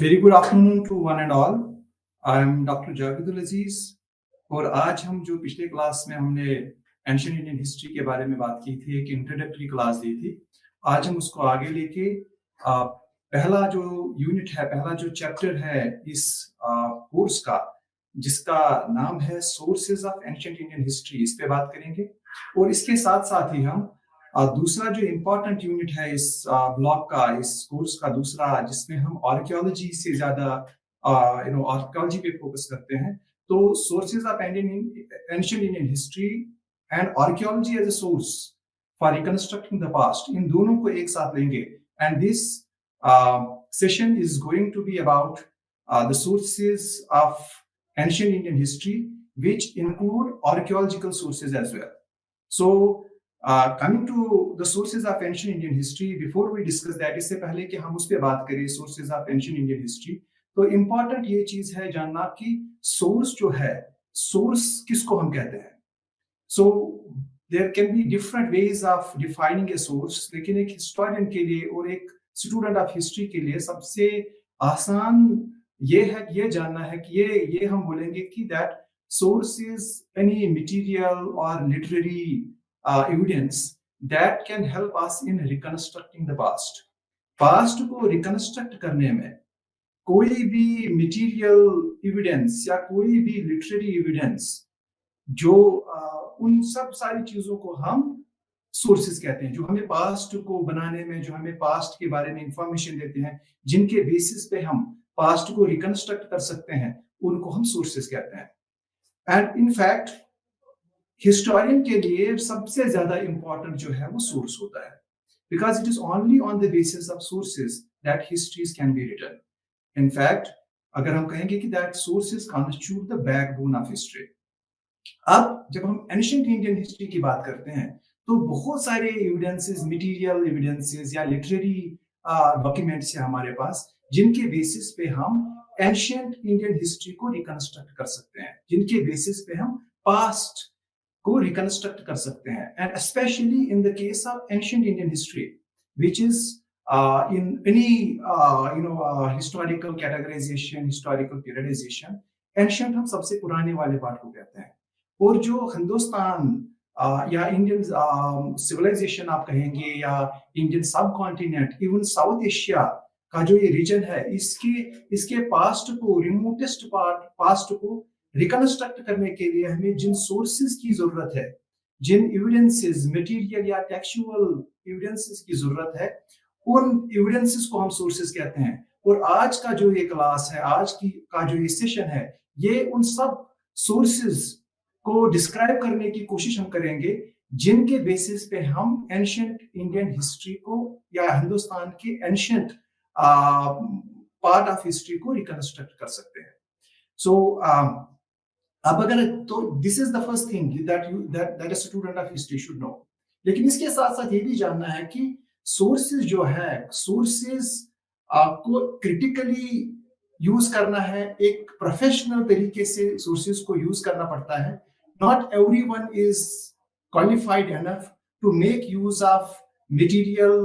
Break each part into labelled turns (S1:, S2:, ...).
S1: Very good afternoon to one and all. I am Dr. Javeed Ul Aziz और आज हम जो पिछले क्लास में हमने एंशिएंट इंडियन हिस्ट्री के बारे में बात की थी, एक इंट्रोडक्टरी क्लास दी थी, आज हम उसको आगे लेके पहला जो यूनिट है, पहला जो चैप्टर है इस कोर्स का, जिसका नाम है sources of ancient Indian history, इस पे बात करेंगे। और इसके साथ साथ ही हम दूसरा जो इम्पोर्टेंट यूनिट है इस ब्लॉक का, इस कोर्स का दूसरा, जिसमें हम आर्कियोलॉजी से ज्यादा आर्कियोलॉजी पे फोकस करते हैं, तो sources of ancient Indian history and archaeology as a source for reconstructing the past, इन दोनों को एक साथ लेंगे। And this session is going to be about the sources of ancient Indian history which include archaeological sources as well. So coming to the sources of ancient Indian history, before we discuss that, इससे पहले कि हम उस पर बात करें sources of ancient Indian history, तो important ये चीज है जानना कि source जो है, source किसको हम कहते हैं। So there can be different ways of defining a source, लेकिन एक historian के लिए और एक student of history के लिए सबसे आसान ये है, ये जानना है कि ये हम बोलेंगे कि that source is any material or literary evidence that can help us in reconstructing the past. Past को reconstruct करने में कोई भी material evidence या कोई भी literary evidence, जो उन सब सारी चीजों को हम sources कहते हैं, जो हमें past को बनाने में, जो हमें past के बारे में information देते हैं, जिनके basis पे हम past को reconstruct कर सकते हैं, उनको हम sources कहते हैं। And in fact, historian के लिए सबसे ज्यादा important जो है वो source होता है, because it is only on the basis of sources that histories can be written. In fact, अगर हम कहेंगे कि that sources constitute the backbone of history. अब जब हम ancient Indian history की बात करते हैं, तो बहुत सारे evidences, material evidences या literary documents है हमारे पास, जिनके basis पे हम एंशिएंट इंडियन हिस्ट्री को रिकंस्ट्रक्ट कर सकते हैं, जिनके बेसिस पे हम पास्ट को रिकंस्ट्रक्ट कर सकते हैं। And specially in the case of ancient Indian history, which is in any historical categorisation, historical periodisation, ancient हम सबसे पुराने वाले पार्ट को कहते हैं। और जो हिंदुस्तान या इंडियन सिविलाइजेशन आप कहेंगे, या इंडियन सब कॉन्टिनेंट, इवन साउथ एशिया का जो ये रीजन है, इसके पास्ट को, रिमोटेस्ट पास्ट को रिकंस्ट्रक्ट करने के लिए हमें जिन सोर्सेज की जरूरत है, जिन एविडेंसेस, मटेरियल या टेक्सचुअल एविडेंसेस की जरूरत है, उन एविडेंसेस को हम सोर्सेज कहते हैं। और आज का जो ये क्लास है, आज का जो ये सेशन है, ये उन सब सोर्सेज को डिस्क्राइब करने की कोशिश हम करेंगे, जिनके बेसिस पे हम एंशिएंट इंडियन हिस्ट्री को या हिंदुस्तान के एंशिएंट पार्ट ऑफ हिस्ट्री को रिकंस्ट्रक्ट कर सकते हैं। सो अब अगर तो this is the first thing that a student of history should know. लेकिन इसके साथ साथ ये भी जानना है कि सोर्सेज जो है, सोर्सेज को क्रिटिकली यूज करना है, एक प्रोफेशनल तरीके से सोर्सेज को यूज करना पड़ता है। Not everyone is qualified enough to make use of material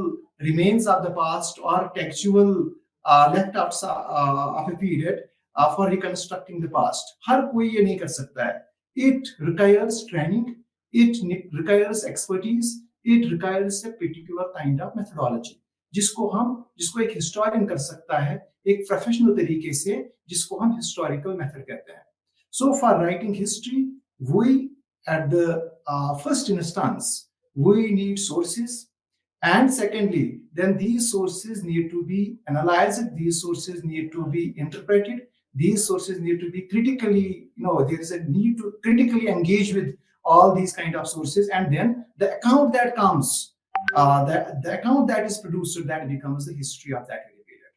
S1: remains of the past or textual left-outs of a period for reconstructing the past. हर कोई ये नहीं कर सकता है. It requires training, it requires expertise, it requires a particular kind of methodology, जिसको एक historian कर सकता है, एक professional तरीके से, जिसको हम historical method कहते हैं. So for writing history, we at the first instance, we need sources. And secondly, then these sources need to be analyzed, these sources need to be interpreted, these sources need to be critically, there is a need to critically engage with all these kind of sources, and then the account that comes, the account that is produced, that becomes the history of that period.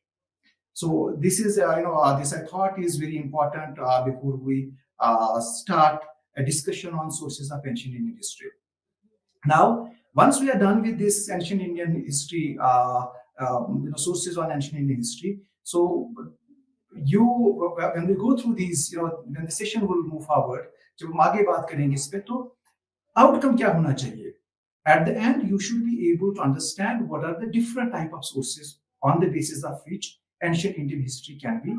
S1: So this is, this I thought is very important before we start a discussion on sources of ancient Indian history. Now, once we are done with this ancient Indian history, sources on ancient Indian history, so when we go through these, when the session will move forward, जब हम आगे बात करेंगे इस पे, तो outcome क्या होना चाहिए? At the end, you should be able to understand what are the different type of sources on the basis of which ancient Indian history can be,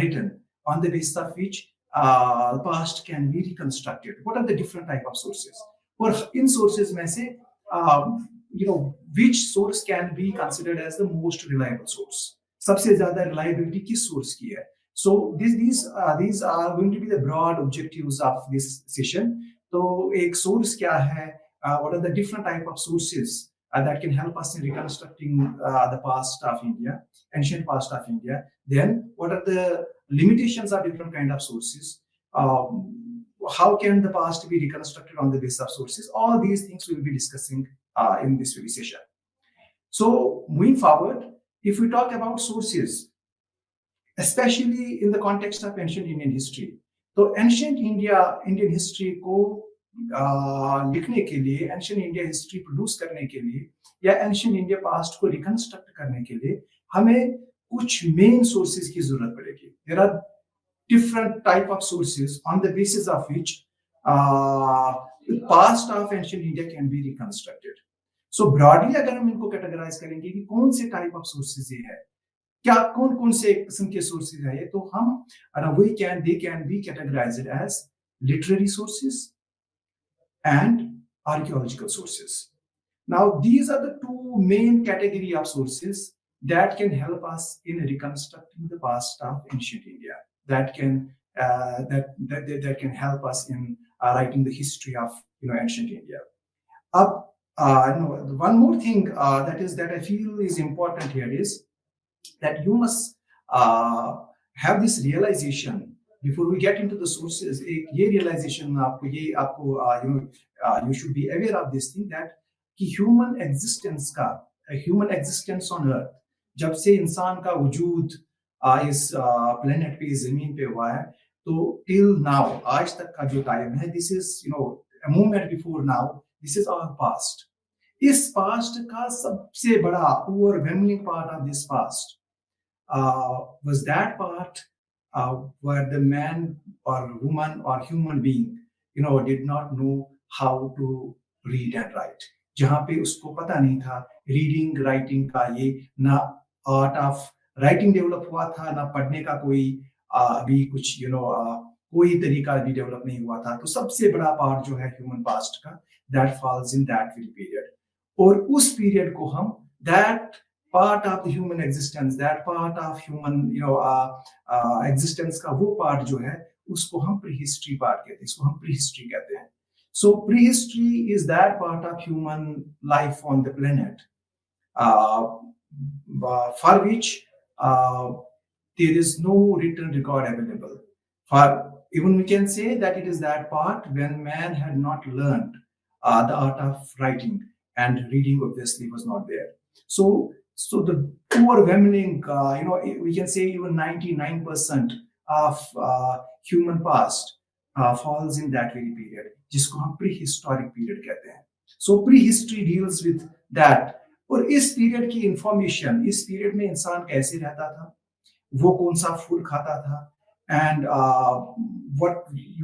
S1: written, on the basis of which the past can be reconstructed. What are the different type of sources? Or in sources में से, which source can be considered as the most reliable source? सबसे ज़्यादा reliability किस source की है? So these are going to be the broad objectives of this session. तो एक source क्या है? What are the different type of sources that can help us in reconstructing the past of India, ancient past of India? Then what are the limitations of different kind of sources? How can the past be reconstructed on the basis of sources? All these things we will be discussing in this very session. So moving forward, if we talk about sources, especially in the context of ancient Indian history, तो ancient Indian history को लिखने के लिए, ancient India history produce करने के लिए या ancient India past को रिकंस्ट्रक्ट करने के लिए हमें कुछ मेन सोर्सेज की जरूरत पड़ेगी. There are different type of sources on the basis of which past of ancient India can be reconstructed. So broadly अगर हम इनको कैटेगराइज करेंगे कि कौन से टाइप ऑफ सोर्सेज ये है, क्या कौन से किस्म के सोर्सेज है, तो हम they can be categorised as literary sources and archaeological sources. Now, these are the two main category of sources that can help us in reconstructing the past of ancient India. That can help us in writing the history of ancient India. One more thing that I feel is important here is that you must have this realization. Before we get into the sources, ये realization you should be aware of this thing that कि human existence on earth, जब से इंसान का वजूद इस planet पे, जमीन पे हुआ है, तो till now, आज तक का जो टाइम है, this is a moment before now, this is our past. इस past का सबसे बड़ा overwhelming part of this past was that part where the man or woman or human being, did not know how to read and write. जहाँ पे उसको पता नहीं था रीडिंग राइटिंग का, ये ना आर्ट ऑफ राइटिंग डेवलप हुआ था, ना पढ़ने का कोई अभी कुछ कोई तरीका भी डेवलप नहीं हुआ था. तो सबसे बड़ा पार्ट जो है ह्यूमन पास्ट का, that falls in that very period. और उस पीरियड को हम that part of the human existence, that part of human existence का वो part जो है, उसको हम prehistory part कहते हैं, इसको हम prehistory कहते हैं. So prehistory is that part of human life on the planet for which there is no written record available. For even we can say that it is that part when man had not learned the art of writing, and reading obviously was not there. So the overwhelming, we can say even 99% of human past falls in that very period, जिसको हम prehistoric period कहते हैं. So prehistory deals with that. और इस period की information, इस period में इंसान कैसे रहता था, वो कौन सा फूड खाता था, and what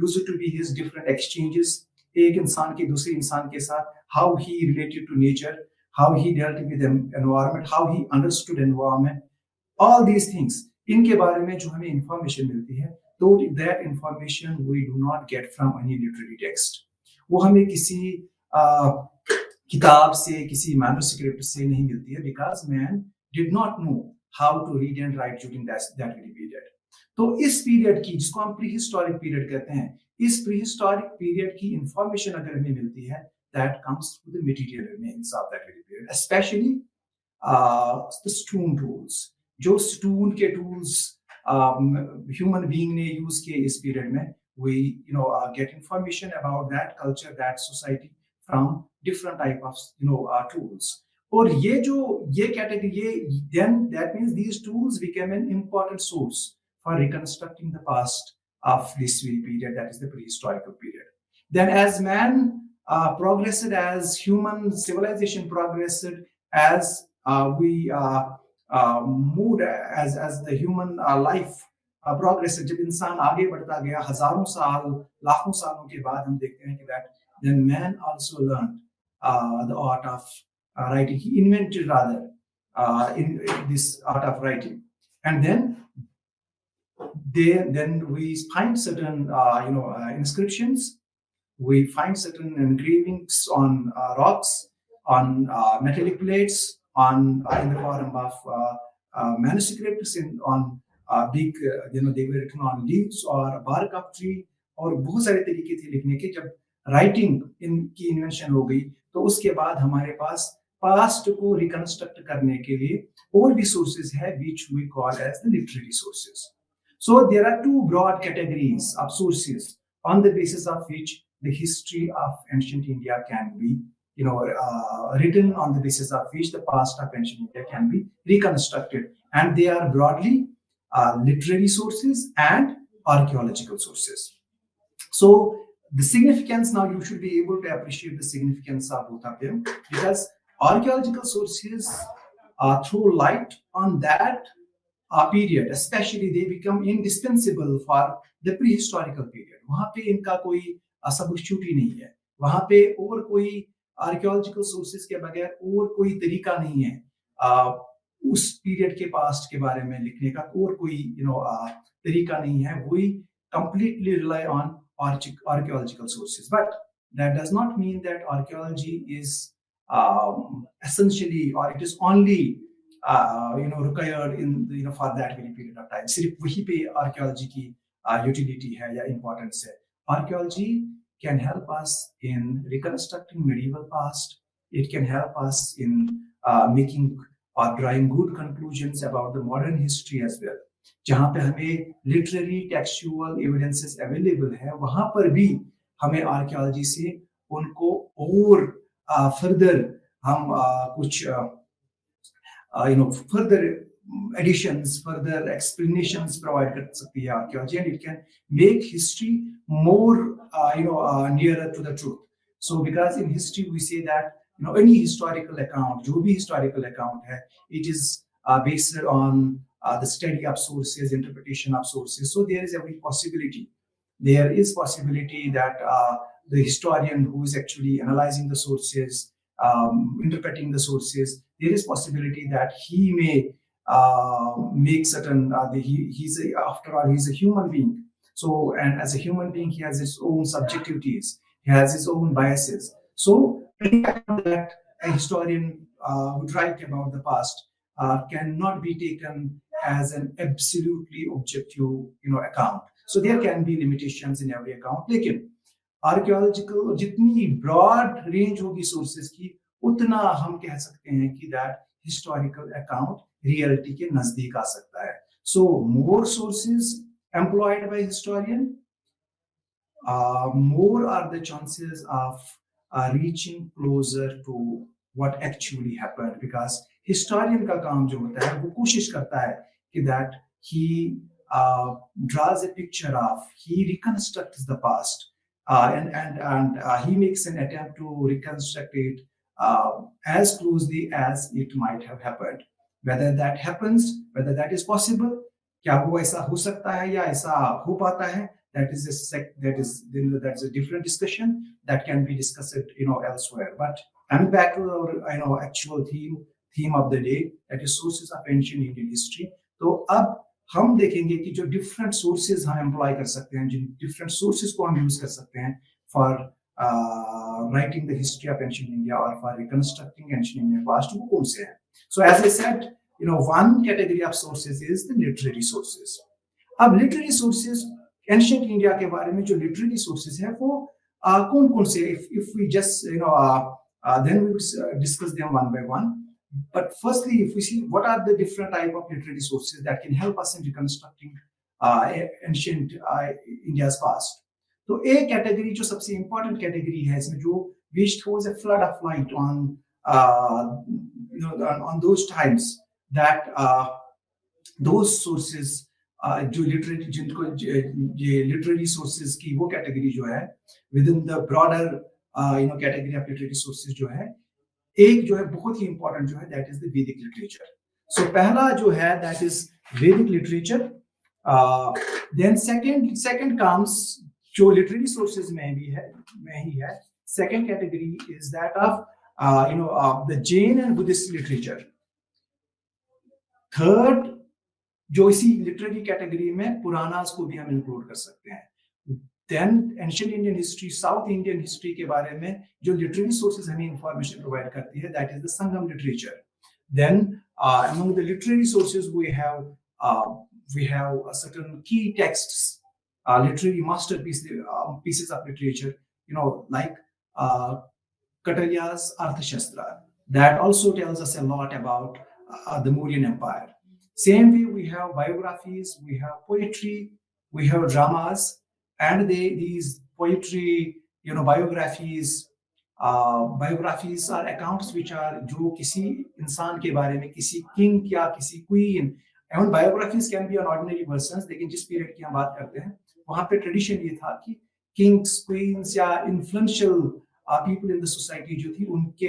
S1: used to be his different exchanges, एक इंसान के दूसरे इंसान के साथ, how he related to nature, how he dealt with the environment, how he understood environment, all these things, इनके बारे में जो हमें information मिलती है, तो that information we do not get from any literary text. वो हमें किसी किताब से, किसी manuscript से नहीं मिलती है, because man did not know how to read and write during that very period. तो इस period की, जिसको हम prehistoric period कहते हैं, इस prehistoric period की information अगर हमें मिलती है, that comes to the material remains of that very period, especially the stone tools. जो stone के tools human being ने use किए इस period में, we get information about that culture, that society from different type of tools. और ये category, then that means these tools became an important source for reconstructing the past of this very period, that is the prehistorical period. Then as man progressed, as human civilization progressed, as we moved, as the human life progressed, जब इंसान आगे बढ़ता गया, हजारों साल, लाखों सालों के बाद हम देखते हैं कि that then man also learned the art of writing. He invented rather in this art of writing. and then we find certain inscriptions. We find certain engravings on rocks, on metallic plates, on in the form of manuscripts, on big, they were written on leaves or bark of tree, और बहुत सारे तरीके थे लिखने के. जब writing इनकी invention हो गई तो उसके बाद हमारे पास पास्ट को रिकंस्ट्रक्ट करने के लिए और भी सोर्सेज है which we call as the literary sources. So there are two broad categories of sources on the basis of which the history of ancient India can be, written, on the basis of which the past of ancient India can be reconstructed. And they are broadly literary sources and archaeological sources. So the significance, now you should be able to appreciate the significance of both of them, because archaeological sources throw light on that period, especially they become indispensable for the prehistorical period. वहाँ पे इनका कोई substitute नहीं है, वहाँ पे और कोई आर्कियोलॉजिकल सोर्सेज के बगैर और कोई तरीका नहीं है उस पीरियड के पास्ट के बारे में लिखने का, और कोई तरीका नहीं है. We completely rely on archaeological sources, but that does not mean that archaeology is essentially, or it is only required in for that very period of time. सिर्फ वही पे archaeology की utility है या importance है. Archaeology can help us in reconstructing medieval past. It can help us in making or drawing good conclusions about the modern history as well. जहाँ पे हमें literary textual evidences available है, वहाँ पर भी हमें archaeology से उनको और further हम कुछ further additions, further explanations provide कर सकती है archaeology, and it can make history more nearer to the truth. So because in history we say that any historical account, जो भी historical account है, it is based on the study of sources, interpretation of sources. So there is every possibility. There is possibility that the historian who is actually analyzing the sources, interpreting the sources, there is possibility that he may make certain, after all, he's a human being. So, and as a human being, he has his own subjectivities, he has his own biases. So, that a historian would write about the past cannot be taken as an absolutely objective, account. So there can be limitations in every account. लेकिन archaeological जितनी broad range होगी sources की, उतना हम कह सकते हैं कि that historical account reality के नजदीक आ सकता है. So more sources employed by historian, more are the chances of reaching closer to what actually happened, because historian का काम जो होता है वो कोशिश करता है कि that he draws a picture of, he reconstructs the past, and he makes an attempt to reconstruct it as closely as it might have happened. Whether that happens, whether that is possible, क्या वो ऐसा हो सकता है या ऐसा हो पाता है, that's a different discussion that can be discussed elsewhere. But coming back to our actual theme of the day, that is sources of ancient Indian history. तो अब हम देखेंगे कि जो different sources हम employ कर सकते हैं, जिन different sources को हम use कर सकते हैं for writing the history of ancient India or for reconstructing ancient Indian past, वो कौन से हैं? So as I said, one category of sources is the literary sources. अब literary sources, ancient India के बारे में जो literary sources हैं वो कौन-कौन से? If we just then we will discuss them one by one. But firstly, if we see what are the different type of literary sources that can help us in reconstructing ancient India's past. तो एक category जो सबसे important category है इसमें, जो which throws a flood of light on on those times, that those sources जो literary sources की वो category जो है within the broader category of literary sources जो है, एक जो है बहुत ही important जो है, that is the Vedic literature. So पहला जो है that is Vedic literature. Then second comes जो literary sources में ही है. Second category is that of the Jain and Buddhist literature. Third जो इसी लिटरेरी कैटेगरी में पुरानास को भी हम इंक्लूड कर सकते हैं. Then ancient Indian history, south Indian history के बारे में जो लिटरेरी सोर्सेज हमें इंफॉर्मेशन प्रोवाइड करती है, that is the Sangam literature. Then among the literary sources we have certain key texts, literary pieces of literature, like Katalya's Arthashastra. That also tells us a lot about the Mauryan Empire. Same way, we have biographies, we have poetry, we have dramas, and these poetry, biographies are accounts which are जो किसी इंसान के बारे में, किसी king या किसी queen, एवं biographies can be on ordinary persons. लेकिन जिस पीरियड की हम बात करते हैं वहाँ पे ट्रेडिशन ये था कि किंग्स, क्वींस या influential people in the society जो थी उनके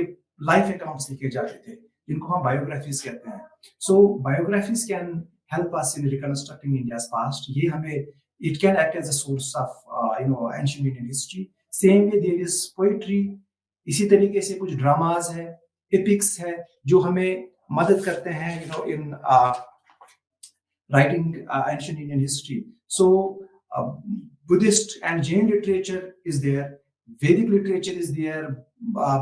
S1: लाइफ अकाउंट्स लिखे जाते थे, जिनको हम बायोग्राफीज कहते हैं. So biographies can help us in reconstructing India's past. ये हमें, it can act as a source of ancient Indian history. Same way there is poetry. इसी तरीके से कुछ ड्रामाज है, एपिक्स है, जो हमें मदद करते हैं in writing ancient Indian history. So Buddhist and Jain literature is there, Vedic literature is there,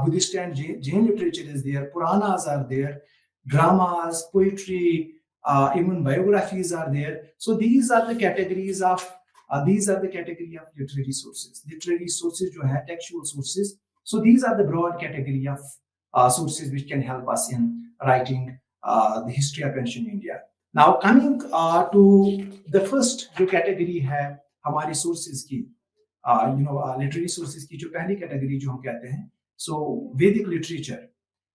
S1: Buddhist and Jain literature is there, Puranas are there, dramas, poetry, even biographies are there. So these are the categories of literary sources. Literary sources जो है textual sources. So these are the broad category of sources which can help us in writing the history of ancient India. Now coming to the first जो category है हमारी sources की, literary sources की जो पहली category जो हम कहते हैं, so Vedic literature.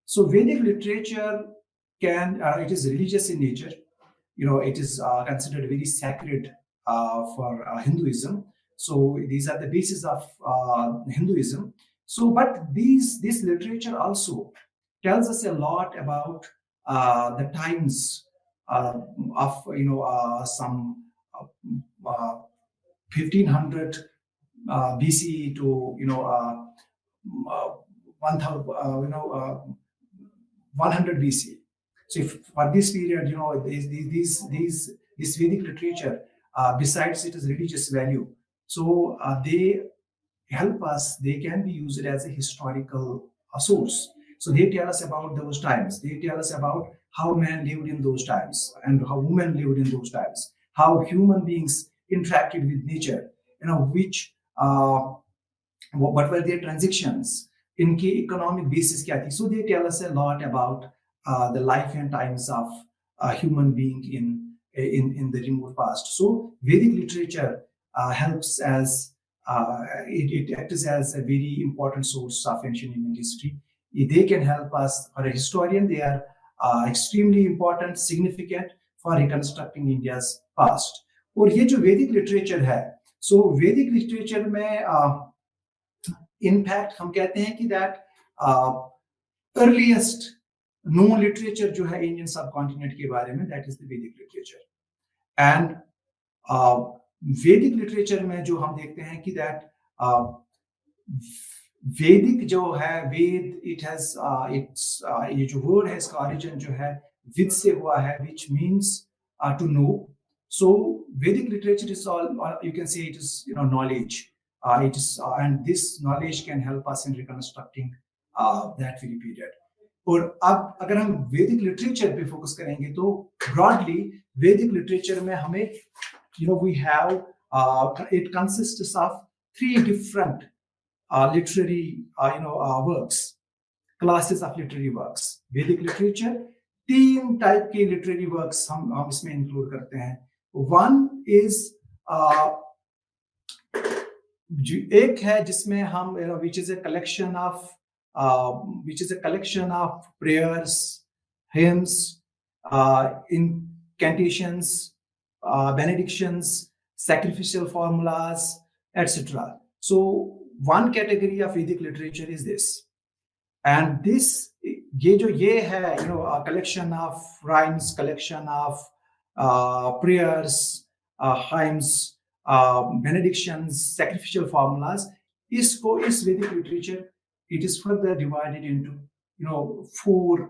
S1: So Vedic literature it is religious in nature. It is considered very sacred for Hinduism. So these are the basis of Hinduism. So, but this literature also tells us a lot about the times of some 1500 BC to 100 BC. So if for this period, this Vedic literature, besides it is religious value, so they help us. They can be used as a historical source. So they tell us about those times. They tell us about how man lived in those times and how women lived in those times, how human beings interacted with nature, what were their transactions, इनके economic basis क्या थी. So they tell us a lot about the life and times of a human being in the remote past. So Vedic literature helps as it acts as a very important source of ancient Indian history. They can help us. For a historian, they are extremely important, significant for reconstructing India's past. और ये जो Vedic literature है, so Vedic literature में in fact हम कहते हैं कि that earliest known literature जो है Indian subcontinent के बारे में, that is the Vedic literature. And Vedic literature में जो हम देखते हैं कि that Vedic जो है, Ved, it has ये जो word है, इसका origin जो है Vid से हुआ है, which means to know. So Vedic literature is all, you can say it is knowledge. It is and this knowledge can help us in reconstructing that very period. और अब अगर हम Vedic literature पे focus करेंगे तो broadly Vedic literature में हमें we have it consists of 3 different literary works, classes of literary works. Vedic literature 3 type के literary works हम इसमें include करते हैं. One is एक है जिसमें हम which is a collection of prayers, hymns, incantations, benedictions, sacrificial formulas, etc. So one category of Vedic literature is this, and this ये है a collection of rhymes, collection of prayers, hymns, benedictions, sacrificial formulas. Is Vedic literature, it is further divided into 4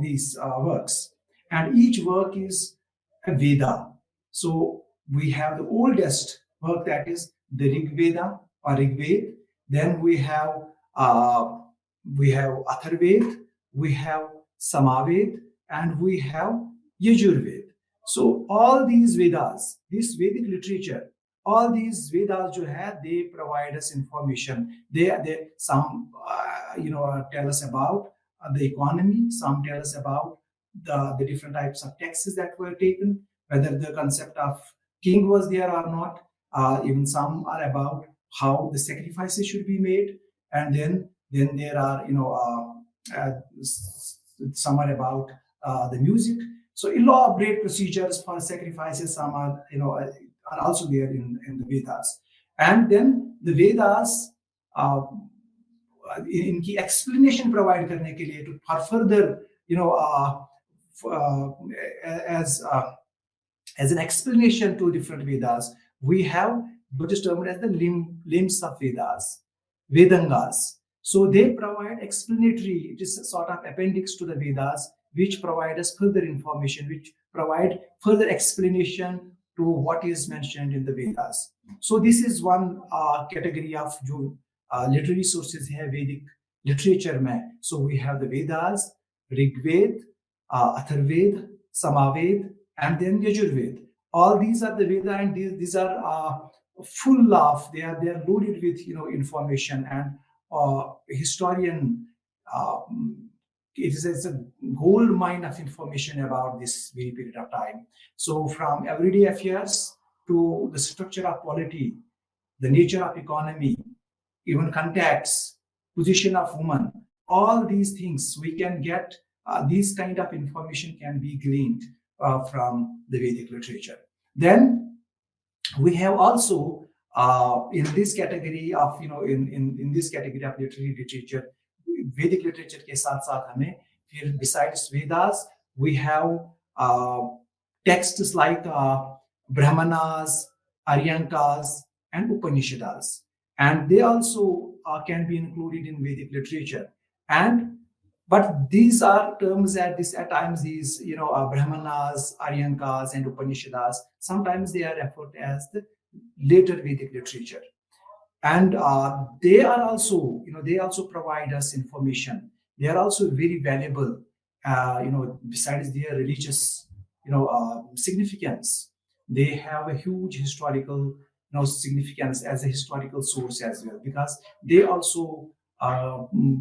S1: these works, and each work is a Veda. So we have the oldest work, that is the Rig Veda or Rig Ved. Then we have Atharved, we have Samaved, and we have Yajurved. So all these Vedas, this Vedic literature, all these Vedas जो है, they provide us information. They some tell us about the economy, some tell us about the different types of taxes that were taken, whether the concept of king was there or not. Even some are about how the sacrifices should be made, and then there are some are about the music. So elaborate procedures for sacrifices, some are are also there in the Vedas. And then the Vedas इनकी explanation provide करने के लिए for further as an explanation to different Vedas, we have what is termed as the limbs of Vedas, Vedangas. So they provide explanatory, it is a sort of appendix to the Vedas, which provide us further information, which provide further explanation to what is mentioned in the Vedas. So this is one category of जो literary sources है Vedic literature में. So we have the Vedas, Rigved, Atharved, Samaved, and then Yajurved. All these are the Veda, and these are full of, they are loaded with information, and historian it's a gold mine of information about this very period of time. So from everyday affairs to the structure of polity, the nature of economy, even contacts, position of woman, all these things we can get, these kind of information can be gleaned from the Vedic literature. Then we have also in this category of in this category of literary literature, Vedic literature के साथ साथ हमें फिर besides Vedas we have texts like Brahmanas, Aryankas, and Upanishads, and they also can be included in Vedic literature. But these are terms at times these Brahmanas, Aryankas, and Upanishads, sometimes they are referred as the later Vedic literature. And they are also, they also provide us information. They are also very valuable, besides their religious, significance. They have a huge historical, significance as a historical source as well, because they also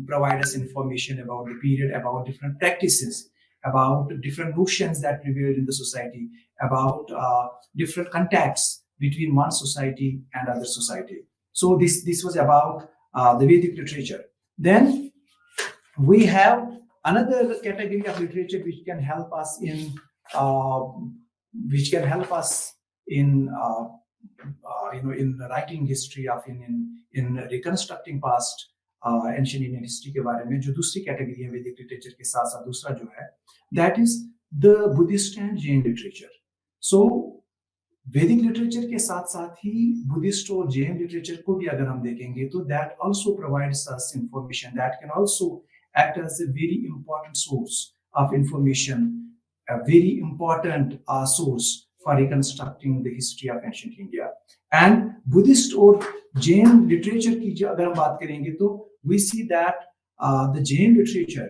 S1: provide us information about the period, about different practices, about different notions that prevailed in the society, about different contacts between one society and other society. So this was about the Vedic literature. Then we have another category of literature which can help us in in writing history of in reconstructing past ancient Indian history के बारे में. जो दूसरी category है Vedic literature के साथ साथ दूसरा जो है, that is the Buddhist and Jain literature. So वैदिक लिटरेचर के साथ साथ ही बुद्धिस्ट और जैन लिटरेचर को भी अगर हम देखेंगे तो that also provides us information that can also act as a very important source of information, a very important source for reconstructing the history of ancient India. And Buddhist और Jain literature की अगर हम बात करेंगे तो we see that the Jain literature,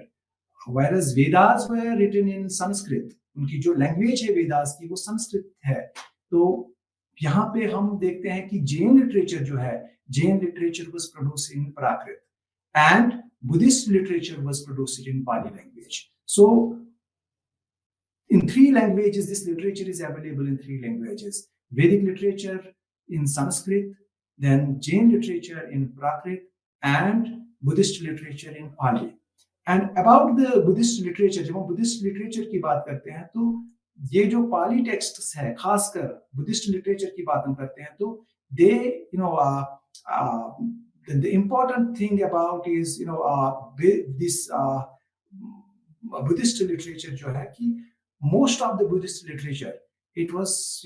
S1: whereas Vedas were written in Sanskrit, उनकी जो language है वेदास की वो संस्कृत है. तो यहाँ पे हम देखते हैं कि जैन लिटरेचर जो है, Jain literature was produced in Prakrit and Buddhist literature was produced in Pali language. So in 3 languages, this literature is available in 3 languages. Vedic literature in Sanskrit, then Jain literature in Prakrit, and Buddhist literature in Pali. And about the Buddhist literature, जब हम Buddhist literature की बात करते हैं तो ये जो पाली texts है, खासकर बुद्धिस्ट लिटरेचर की बात हम करते हैं तो दे the important thing about is this Buddhist literature जो है कि most of the Buddhist literature it was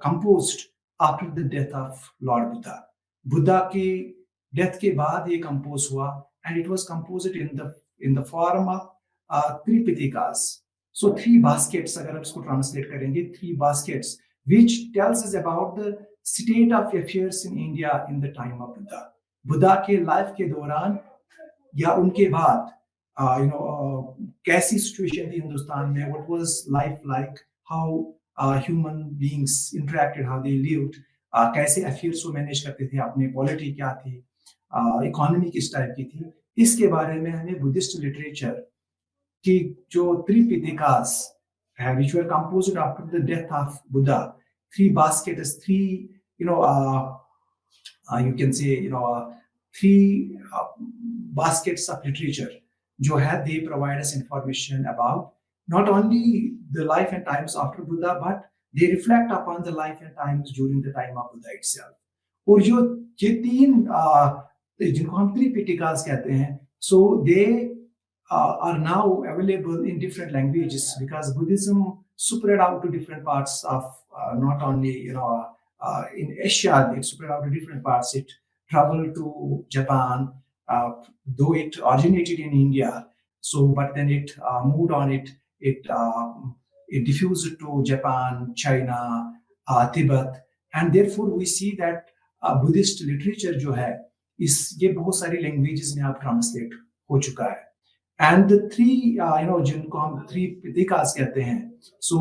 S1: composed after the death of Lord Buddha. Buddha के डेथ के बाद ये कंपोज हुआ, and it was composed in the form of Tripitakas. So 3 baskets, अगर आप इसको translate करेंगे, 3 baskets, which tells us about the state of affairs in India in the time of Buddha. Buddha के लाइफ के दौरान या उनके बाद कैसी सिचुएशन थी हिंदुस्तान में, what was life like, how human beings interacted, how they lived, कैसे अफेयर्स को मैनेज करते थे, अपने पॉलिटी क्या थी, इकोनॉमी किस टाइप की थी, इसके बारे में हमें बुद्धिस्ट लिटरेचर की जो त्रिपिटिकास है, which were composed after the death of Buddha, 3 baskets, you can say 3 baskets of literature जो है, they provide us information about not only the life and times after Buddha, but they reflect upon the life and times during the time of Buddha itself. और जो ये 3 जिनको हम त्रिपिटिकास कहते हैं, so they are now available in different languages because Buddhism spread out to different parts of not only in Asia, it spread out to different parts. It traveled to Japan, though it originated in India. So, but then it moved on. It diffused to Japan, China, Tibet, and therefore we see that Buddhist literature जो है, ये बहुत सारी languages में आप translate हो चुका है. And the 3 जिनको हम 3 पिटिकास कहते हैं, so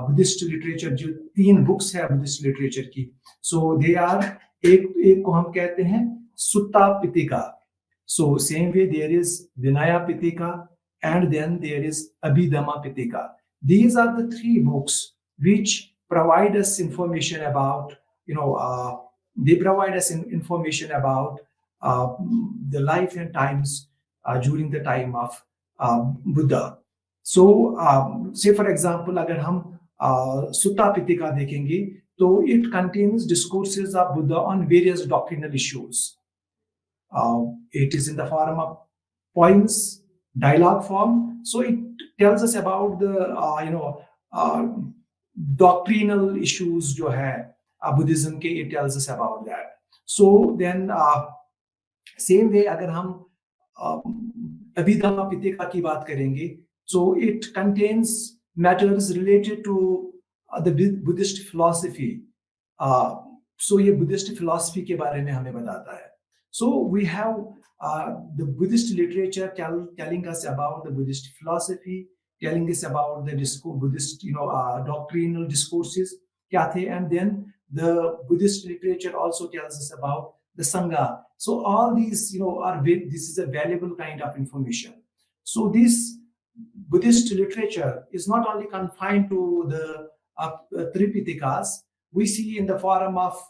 S1: Buddhist literature जो 3 books है Buddhist literature की, so they are एक को हम कहते हैं Sutta Pitika. So same way there is Vinaya Pitika and then there is Abhidhamma Pitika. These are the 3 books which provide us information about they provide us information about the life and times during the time of Buddha. So say for example अगर हम Sutta Pitika देखेंगे तो it contains discourses of Buddha on various doctrinal issues. It is in the form of poems, dialogue form, so it tells us about the doctrinal issues जो है Buddhism के, it tells us about that. So then same way अगर हम Abhidhamma Pitika की बात करेंगे, so it contains matters related to the Buddhist philosophy. So ये Buddhist philosophy के बारे में हमें बताता है. So we have the Buddhist literature telling us about the Buddhist philosophy, telling us about the Buddhist doctrinal discourses क्या थे, and then the Buddhist literature also tells us about the Sangha. So all these this is a valuable kind of information. So this Buddhist literature is not only confined to the Tripitikas. We see in the form of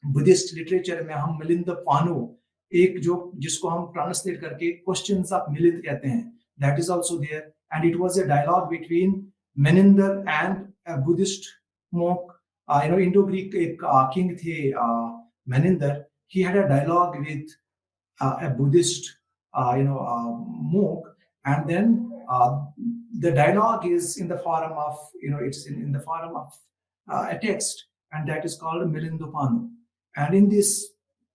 S1: Buddhist literature में हम मिलिंद पानो, एक जिसको हम translate करके questions of Milind कहते हैं, that is also there, and it was a dialogue between Menander and a Buddhist monk. Indo-Greek एक king थे Menander. He had a dialogue with a Buddhist monk, and then the dialogue is in the form of it's in the form of a text, and that is called Milindopanu. And in this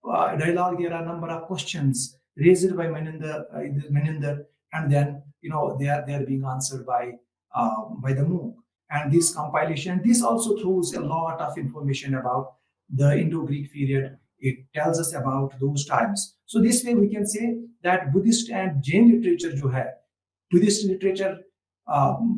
S1: dialogue there are a number of questions raised by Menander, and then they are being answered by the monk. And this compilation, this also throws a lot of information about the Indo-Greek period. It tells us about those times. So this way we can say that Buddhist and Jain literature जो है, Buddhist literature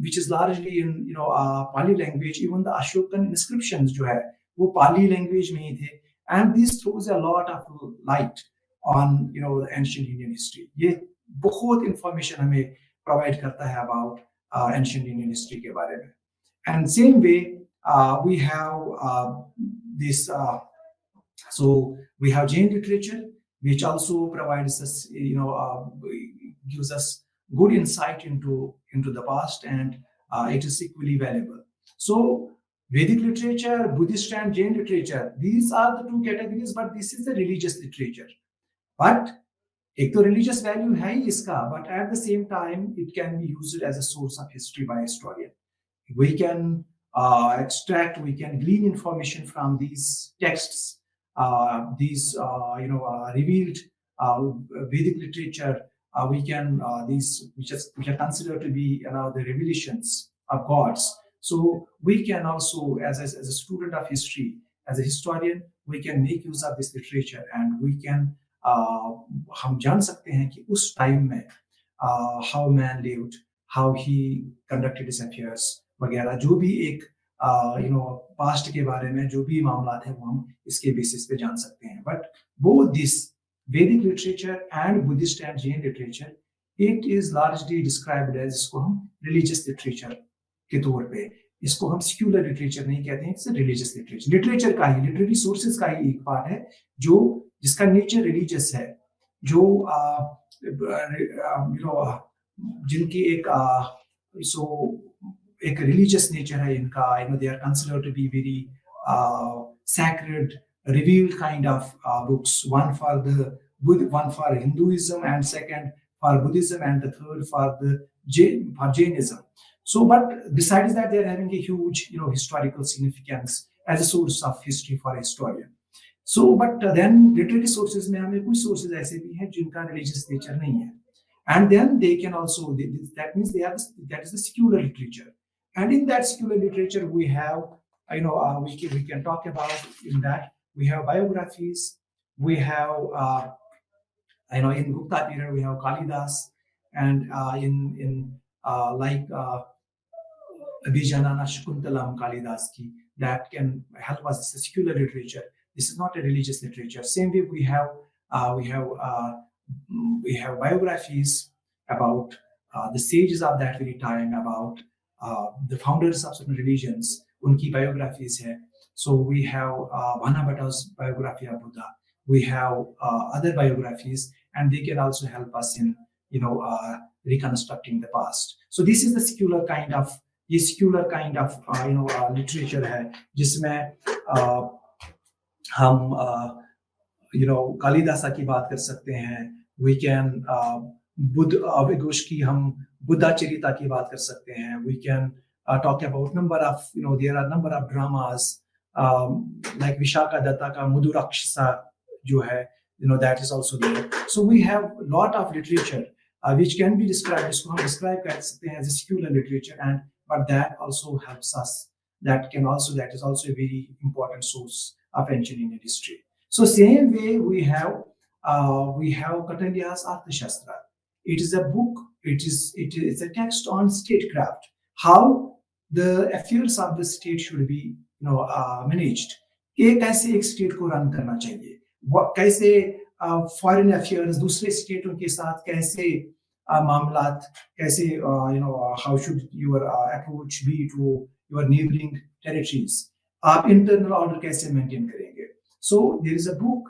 S1: which is largely in Pali language, even the Ashokan inscriptions जो है वो Pali language में ही थे, and this throws a lot of light on the ancient Indian history. ये बहुत information हमें provide करता है about ancient Indian history के बारे में. And same way we have this so we have Jain literature which also provides us gives us good insight into the past, and it is equally valuable. So Vedic literature, Buddhist and Jain literature, these are the 2 categories, but this is the religious literature. But एक तो religious value है ही इसका, but at the same time it can be used as a source of history by a historian. We can extract, we can glean information from these texts, these revealed Vedic literature we can these which are considered to be the revelations of gods. So we can also, as a student of history, as a historian, we can make use of this literature, and we can हम जान सकते हैं कि उस time में how man lived, how he conducted his affairs वगैरह, जो भी एक पास्ट के बारे में जो भी मामला है वो हम इसके बेसिस पे जान सकते हैं. But both this Vedic literature and Buddhist and Jain literature, it is largely described as, इसको हम religious literature के तौर पे, इसको हम secular literature नहीं कहते हैं, it's a religious literature. Literature का ही, लिटरेरी सोर्सेज का ही एक पार्ट है जो जिसका नेचर रिलीजियस है, जो जिनकी एक रिलीजियस नेचर है इनका. They are considered to be very sacred, revealed kind of books. One for Hinduism, and second for Buddhism, and the third for Jainism. So, but besides that, they are having a huge, historical significance as a source of history for a historian. So, but then literary sources में हमें कुछ sources ऐसे भी हैं जिनका religious nature नहीं है, and then they can also, that means that is the secular literature, and in that secular literature we have, we can talk about, in that we have biographies, we have in Gupta period we have Kalidas, and in Abhijanana Shakuntalam Kalidas ki, that can help us. It's a secular literature. This is not a religious literature. Same way we have biographies about the sages of that very time, about the founders of certain religions. Unki biographies hai. So we have Vanabhata's biography of Buddha. We have other biographies, and they can also help us in reconstructing the past. So this is the secular kind of literature है जिसमें हम कालिदासा की बात कर सकते हैं. We can Ghosh की हम बुद्धा चरिता की बात कर सकते हैं. We can talk about number of there are number of dramas like Vishaka Datta का Mudhurakshasa जो है, that is also there. So we have a lot of literature which can be described, इसको हम describe कर सकते हैं as a secular literature, and but that also helps us. That is also a very important source of ancient Indian history. So same way we have Kautilya's Arthashastra. It is a book. It is a text on statecraft, how the affairs of the state should be managed. कैसे एक state को run करना चाहिए, कैसे foreign affairs दूसरे स्टेटों के साथ कैसे मामलात, कैसे how should your approach be to your neighboring territories, आप internal order कैसे maintain करेंगे. So there is a book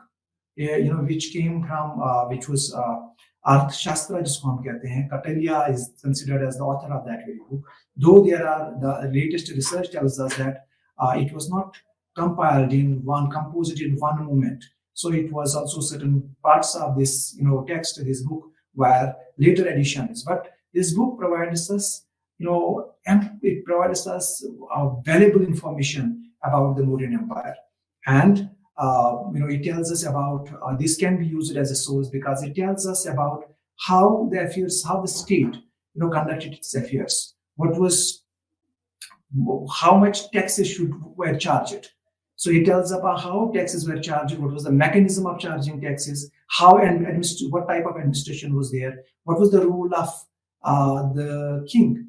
S1: which came from which was Arthashastra जिसको हम कहते हैं. Kautilya is considered as the author of that very book, though the latest research tells us that it was not composed in one moment. So it was also certain parts of this text, this book, were later additions. But this book provides us, valuable information about the Mauryan Empire, and it tells us about this can be used as a source because it tells us about how the state conducted its affairs. How much taxes were charged. So it tells about how taxes were charged, what was the mechanism of charging taxes, how and what type of administration was there, what was the role of the king,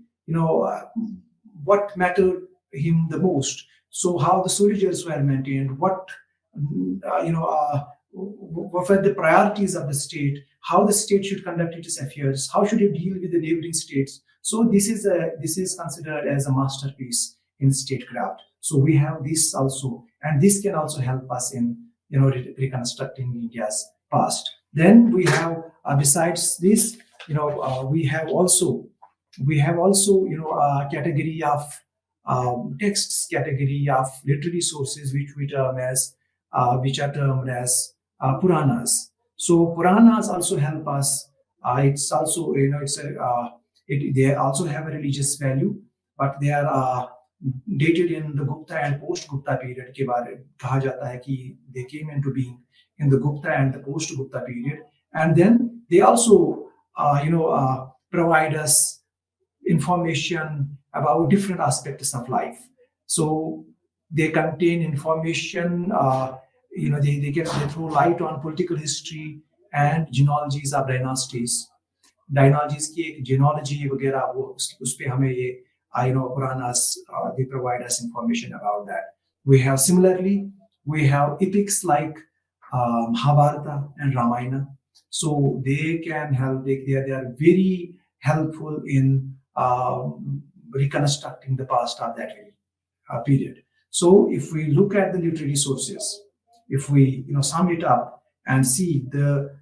S1: what mattered him the most. So how the soldiers were maintained, what were the priorities of the state, how the state should conduct its affairs, how should it deal with the neighboring states. So this is considered as a masterpiece in statecraft. So we have this also, and this can also help us in reconstructing India's past. Then we have besides this, we have also a category of texts, category of literary sources which are termed as Puranas. So Puranas also help us. It's also they also have a religious value, but they are dated in the Gupta and post-Gupta period. के बारे कहा जाता है कि they came into being in the Gupta and the post-Gupta period, and then they also provide us information about different aspects of life. So they contain information, they throw light on political history and genealogies of dynasties. डायनोलॉजीज की एक जेनोलॉजी वगैरह वो उस पे हमें ये Puranas they provide us information about that. We have epics like Mahabharata and Ramayana. So they can help. They are very helpful in reconstructing the past of that period. So if we look at the literary sources, if we sum it up and see the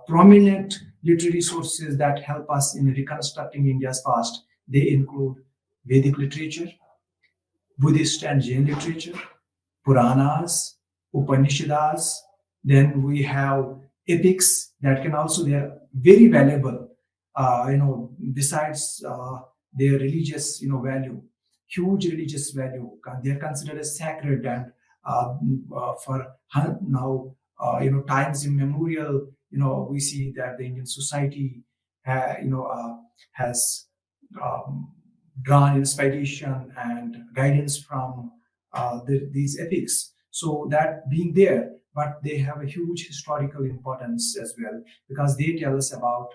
S1: prominent literary sources that help us in reconstructing India's past, they include Vedic literature, Buddhist and Jain literature, Puranas, Upanishads. Then we have epics that can also, they are very valuable, besides their religious value, huge religious value. They are considered as sacred, and for now, times immemorial, we see that the Indian society, has drawn inspiration and guidance from these epics. So that being there, but they have a huge historical importance as well, because they tell us about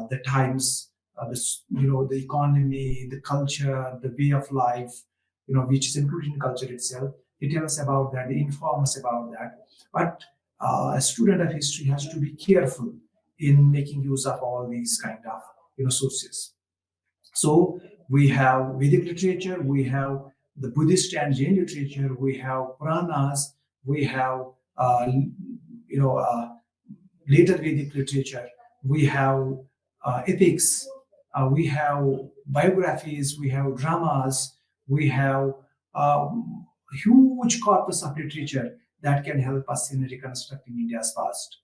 S1: the times, the economy, the culture, the way of life, which is included in culture itself. They tell us about that. They inform us about that. But a student of history has to be careful in making use of all these kind of sources. So we have Vedic literature, we have the Buddhist and Jain literature, we have Puranas, we have later Vedic literature, we have epics, we have biographies, we have dramas, we have huge corpus of literature that can help us in reconstructing India's past.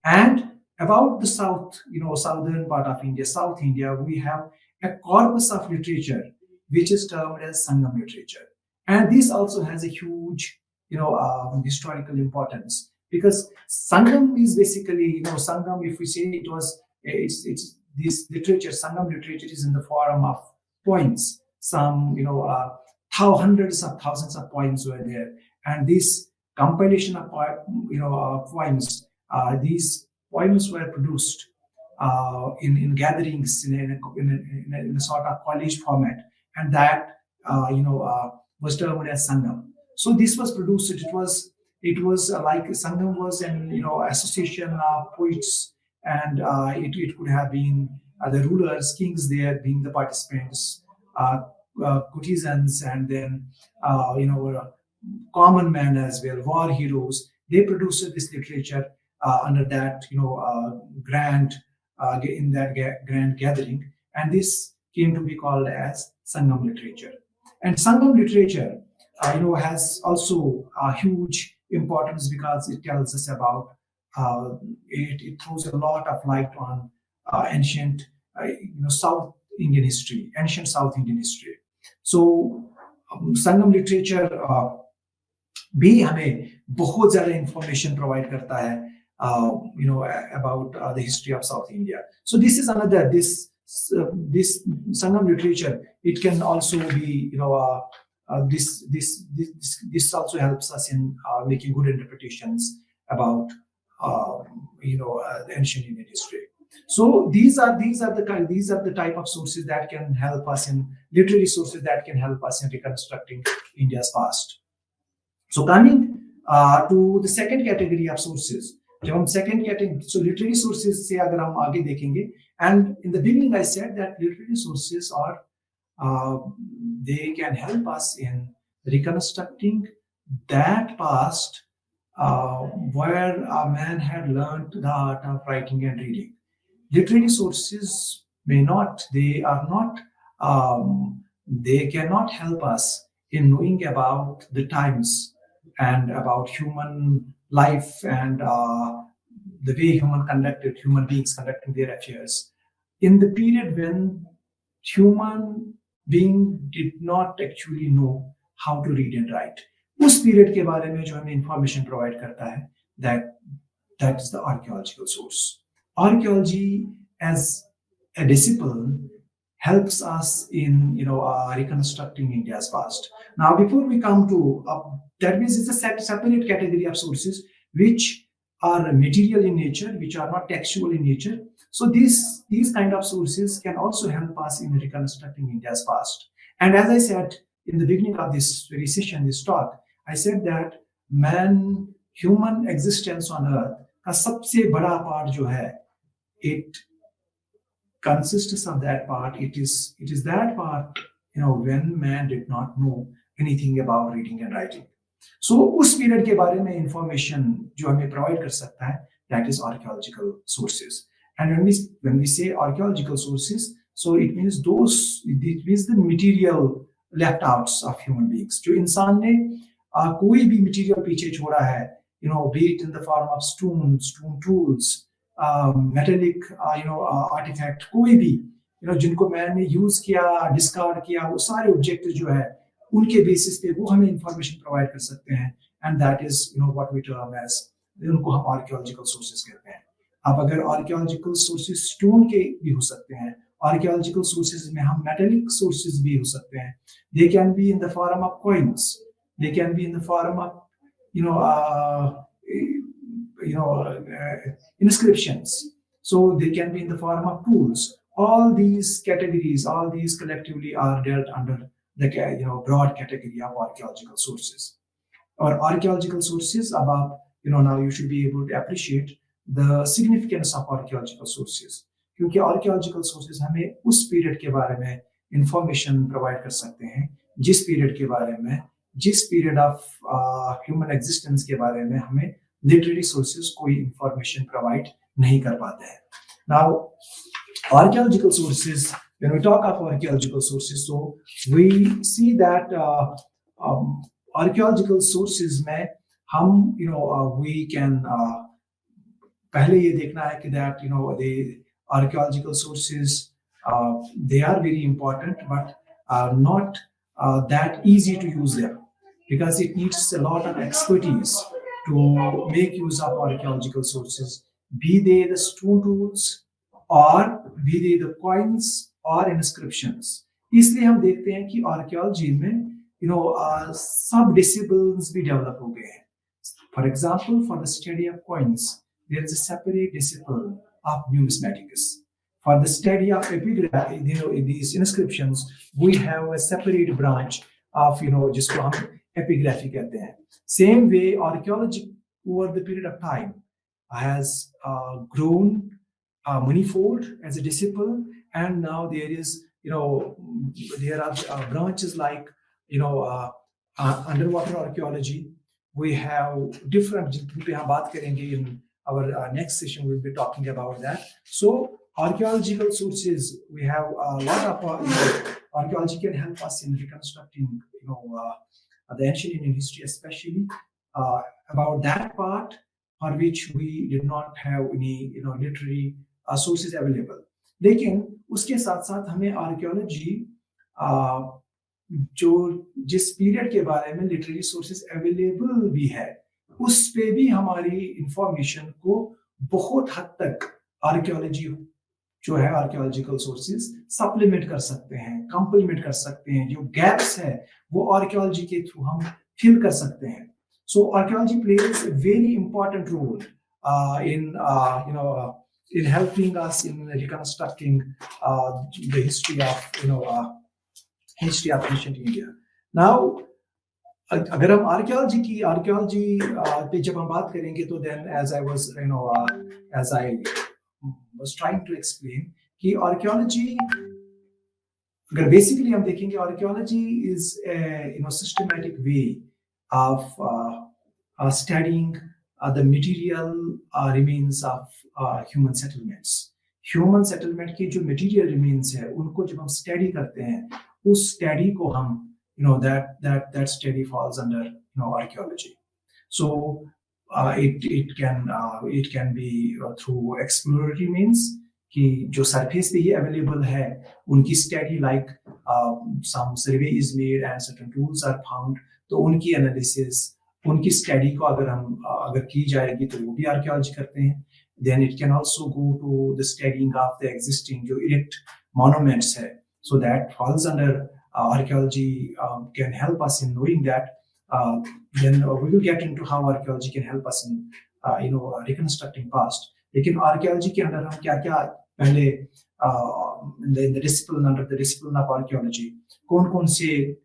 S1: And about the south, southern part of India, South India, we have a corpus of literature which is termed as Sangam literature. And this also has a huge, historical importance, because Sangam is basically, Sangam, if we say it's this literature, Sangam literature is in the form of poems. Some, hundreds of thousands of poems were there. And this compilation of poems, these poems were produced in gatherings in a sort of college format, and that was termed as Sangam. So this was produced. It was like Sangam was an association of poets, and it could have been the rulers, kings there being the participants, courtesans, and then common men as well, war heroes. They produced this literature under that grand in that grand gathering, and this came to be called as Sangam literature. And Sangam literature has also a huge importance because it tells us about it throws a lot of light on ancient South Indian history, ancient South Indian history. So Sangam literature भी हमें बहुत ज़्यादा information provide करता है about the history of South India. So this is another, this Sangam literature, it can also be this also helps us in making good interpretations about the ancient Indian history. So these are the type of sources that can help us in literary sources that can help us in reconstructing India's past. So coming to the second category of sources, जब हम second category, so literary sources से अगर हम आगे देखेंगे, and in the beginning I said that literary sources are they can help us in reconstructing that past where a man had learned the art of writing and reading. Literary sources they cannot help us in knowing about the times and about human life and the way human beings conducting their affairs in the period when human being did not actually know how to read and write. उस period के बारे में जो हमें information provide करता है, that is the archaeological source. Archaeology as a discipline helps us in reconstructing India's past. Now, before we come to that means it's a separate category of sources which are material in nature, which are not textual in nature. So these kind of sources can also help us in reconstructing India's past. And as I said in the beginning of this very session, this talk, I said that human existence on earth का सबसे बड़ा part जो है, it consists of that part. It is that part, when man did not know anything about reading and writing. So उस period के बारे में information जो हमें provide कर सकता है, that is archaeological sources. And when we say archaeological sources, so it means the material left outs of human beings. जो इंसान ने कोई भी material पीछे छोड़ा है, be it in the form of stone tools, metallic artifact, कोई भी जिनको मैन ने यूज किया, डिस्कार्ड किया, वो सारे ऑब्जेक्ट जो है उनके बेसिस पे वो हमें इंफॉर्मेशन प्रोवाइड कर सकते हैं. And that is what we term as, उनको हम आर्कियोलॉजिकल सोर्सेज कहते हैं. अब अगर आर्कियोलॉजिकल सोर्सेज स्टोन के भी हो सकते हैं, आर्कियोलॉजिकल सोर्सेज में हम मेटालिक सोर्सेज भी हो सकते हैं. दे can be in the form of coins, they can be in the form of inscriptions, so they can be in the form of tools. All these categories, all these collectively are dealt under the broad category of archaeological sources. Or archaeological sources, about now you should be able to appreciate the significance of archaeological sources, क्योंकि archaeological sources हमें उस period के बारे में information provide कर सकते हैं जिस period के बारे में, जिस period of human existence के बारे में हमें literary sources कोई information provide नहीं कर पाते हैं. Now, archaeological sources, when we talk of archaeological sources, so we see that archaeological sources में हम we can पहले ये देखना है कि that the archaeological sources they are very important, but not that easy to use them, because it needs a lot of expertise to make use of archaeological sources, be they the stone tools or be they the coins or inscriptions. इसलिए हम देखते हैं कि archaeology में सब disciplines भी develop हो गए हैं. For example, for the study of coins, there is a separate discipline of numismatics. For the study of epigraphy, these inscriptions, we have a separate branch of जिसको हम epigraphy कहते हैं. Same way, archaeology over the period of time has grown manifold as a discipline, and now there is there are branches like underwater archaeology. We have different, हम बात करेंगे in our next session. We'll be talking about that. So archaeological sources, we have a lot of archaeology can help us in reconstructing the ancient Indian history, especially about that part for which we did not have any literary sources available. लेकिन उसके साथ साथ हमें archaeology जिस period के बारे में literary sources available भी है, उस पे भी हमारी इंफॉर्मेशन को बहुत हद तक आर्कियोलॉजी जो है आर्कियोलॉजिकल सोर्सेज सप्लीमेंट कर सकते हैं, कंप्लीमेंट कर सकते हैं. जो गैप्स है वो आर्कियोलॉजी के थ्रू हम फिल कर सकते हैं. So archaeology plays a very important role in helping us in reconstructing the history of history of ancient India. Now, अगर हम आर्कियोलॉजी पे जब हम बात करेंगे तो then as I was trying to explain कि आर्कियोलॉजी अगर बेसिकली हम देखेंगे, archaeology is a systematic way of studying the material remains of human settlements. Human settlement की जो material remains है उनको जब हम study करते हैं, उस study को हम that study falls under archaeology. So it can be through exploratory means कि जो surface पे ही available है उनकी study, like some survey is made and certain tools are found, तो उनकी analysis, उनकी study को अगर की जाएगी तो वो भी archaeology करते हैं. Then it can also go to the studying of the existing erect monuments. So that falls under archaeology, can help us in knowing that. Then we will get into how archaeology can help us in reconstructing past. लेकिन archaeology के अंदर हम क्या क्या पहले in the discipline, under the discipline of archaeology, कौन से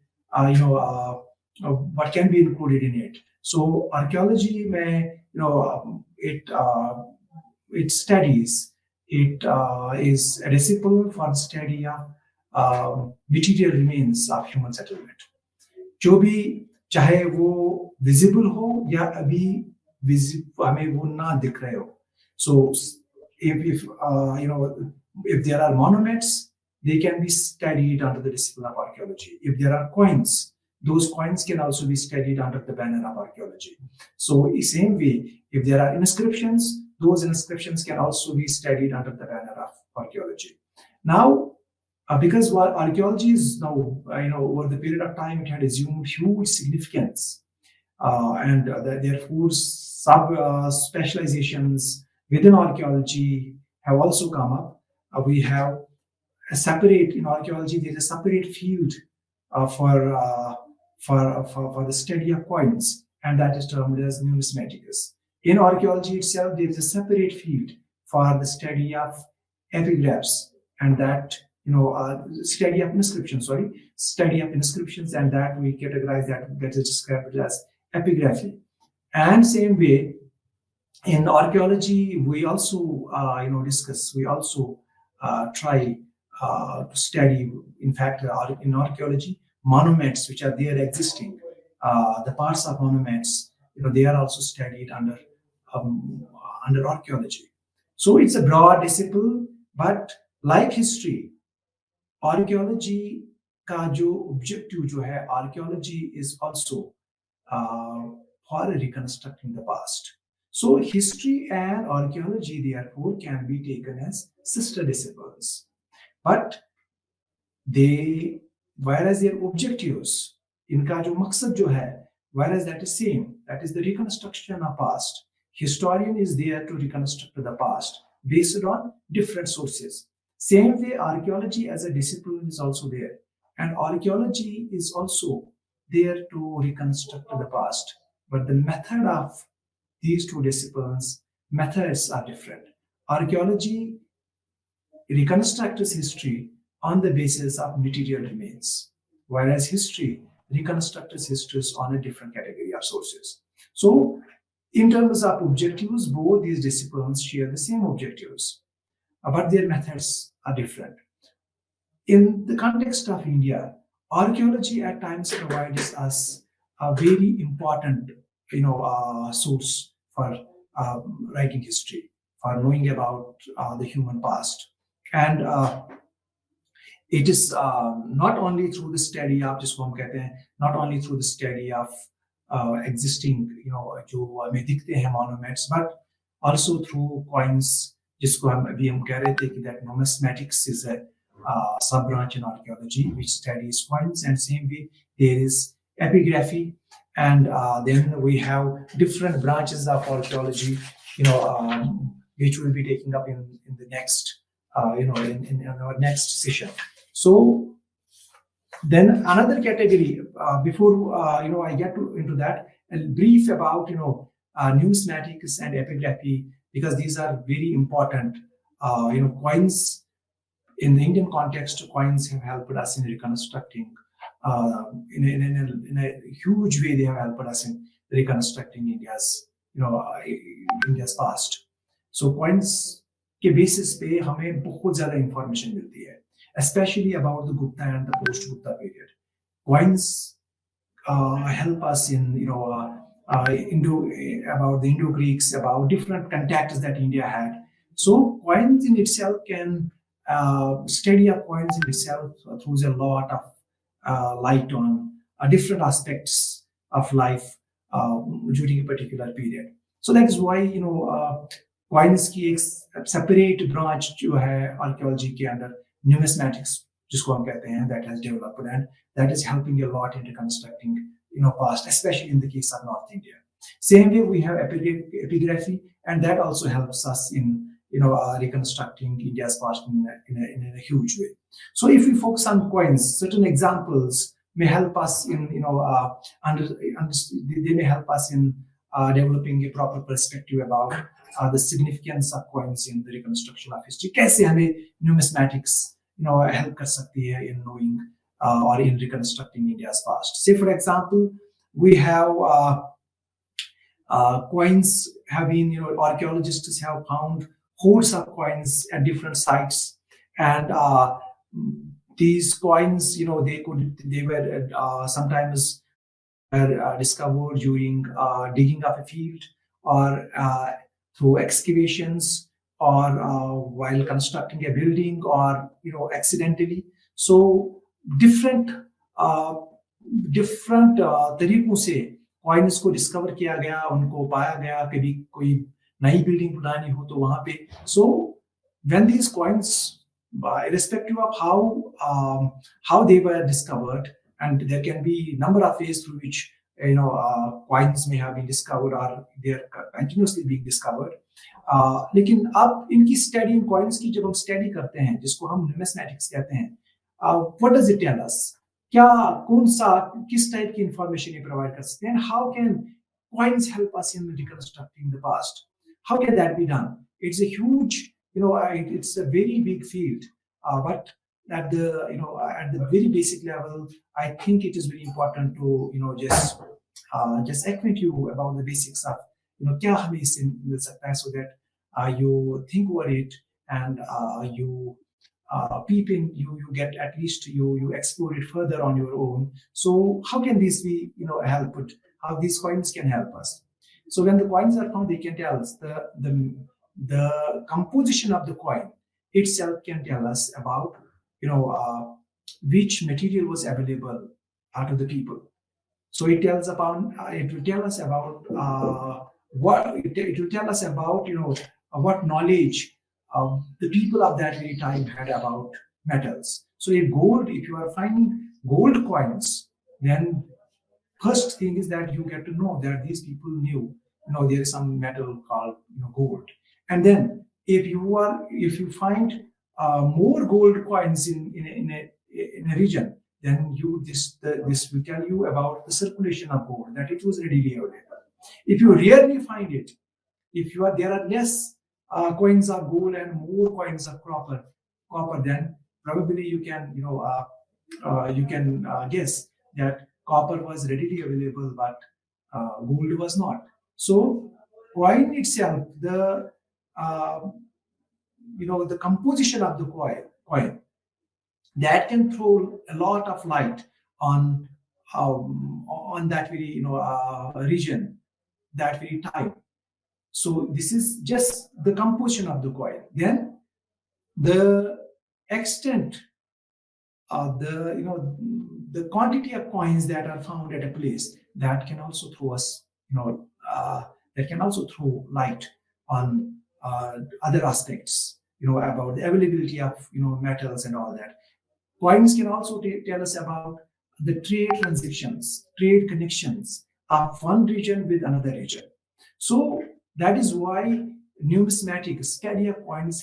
S1: what can be included in it. So archaeology में it studies, it is a discipline for the study of material remains of human settlement. जो भी चाहे वो visible हो या अभी हमें वो ना दिख रहे हो. So if there are monuments, they can be studied under the discipline of archaeology. If there are coins, those coins can also be studied under the banner of archaeology. So in the same way, if there are inscriptions, those inscriptions can also be studied under the banner of archaeology. Now, because archaeology is now, over the period of time, it had assumed huge significance, and therefore sub-specializations within archaeology have also come up. We have a separate, in archaeology, there's a separate field for the study of coins, and that is termed as numismatics. In archaeology itself, there is a separate field for the study of epigraphs, and that study of inscriptions, and that we categorize that is described as epigraphy. And same way, in archaeology, we also discuss, we also try to study, in fact, in archaeology, monuments which are there existing, the parts of monuments, they are also studied under archaeology. So it's a broad discipline, but like history, archaeology का जो objective जो है, archaeology is also for reconstructing the past. So history and archaeology therefore can be taken as sister disciplines, but whereas their objectives, इनका जो मकसद जो है, whereas that is same, that is the reconstruction of past. Historian is there to reconstruct the past based on different sources. Same way, archaeology as a discipline is also there, and archaeology is also there to reconstruct the past. But the method of these two disciplines, methods are different. Archaeology reconstructs history on the basis of material remains, whereas history reconstructs histories on a different category of sources. So, in terms of objectives, both these disciplines share the same objectives, but their methods are different. In the context of India, archaeology at times provides us a very important, source for writing history, for knowing about the human past, and it is not only through the study of not only through the study of existing, जो हमें दिखते हैं monuments, but also through coins, जिसको हम कह रहे थे कि that numismatics is a sub-branch in archaeology which studies coins, and same way there is epigraphy, and then we have different branches of archaeology, which we'll be taking up in the next, in our next session. So then another category, before I get into that, a brief about numismatics and epigraphy, because these are very important. Coins in the Indian context, coins have helped us in reconstructing. In a huge way, they have helped us in reconstructing India's past. So coins के basis पे हमें बहुत ज़्यादा information मिलती है, especially about the Gupta and the post-Gupta period. Coins help us in about the Indo-Greeks, about different contacts that India had. So coins in itself can study of coins in itself throws a lot of light on different aspects of life during a particular period. So that is why coins की एक separate branch जो है archaeology के अंदर numismatics जिसको हम कहते हैं, that has developed, and that is helping a lot in reconstructing past, especially in the case of North India. Same way we have epigraphy. and that also helps us in reconstructing India's past in a huge way. So if we focus on coins, certain examples may help us in they may help us in developing a proper perspective about the significance of coins in the reconstruction of history. कैसे हमें numismatics help कर सकती है in knowing or in reconstructing India's past. Say for example, we have coins have been, archaeologists have found hoards of coins at different sites, and these coins, they were sometimes discovered during digging of a field, or through excavations, or while constructing a building, or accidentally. So different तरीकों से coins को discover किया गया, उनको पाया गया, कभी कोई नई बिल्डिंग बनानी हो तो वहां पे. सो when these coins, irrespective of how they were discovered, and there can be number of ways through which coins may have been discovered or they are continuously being discovered. लेकिन अब इनकी स्टडी, इन coins की जब हम study करते हैं, जिसको हम न्यूमिस्मैटिक्स कहते हैं, what does it tell us? क्या कौन सा किस टाइप की इंफॉर्मेशन ये प्रोवाइड कर सकते हैं? How can coins help us in reconstructing the past? How can that be done? It's a huge, it's a very big field, but at the very basic level, I think it is very important to just acquaint you about the basics of क्या हमें इससे मिल सकता है, so that you think over it, and you peep in, you get, at least you explore it further on your own. So how can this be helped? How these coins can help us? So when the coins are found, they can tell us the composition of the coin itself can tell us about which material was available to the people. So it will tell us about what knowledge the people of that very time had about metals. So if you are finding gold coins, then first thing is that you get to know that these people knew there is some metal called gold. And then if you find more gold coins in a region, then this will tell you about the circulation of gold, that it was readily available. If you rarely find it, there are less coins of gold and more coins of copper, then probably you can guess that copper was readily available, but gold was not. So coin itself, the composition of the coin, that can throw a lot of light on that very region, that very time. So this is just the composition of the coin. Then the extent of the quantity of coins that are found at a place, that can also throw us that can also throw light on other aspects about the availability of metals and all that. Coins can also tell us about the trade transactions, trade connections of one region with another region. So that is why numismatic study of coins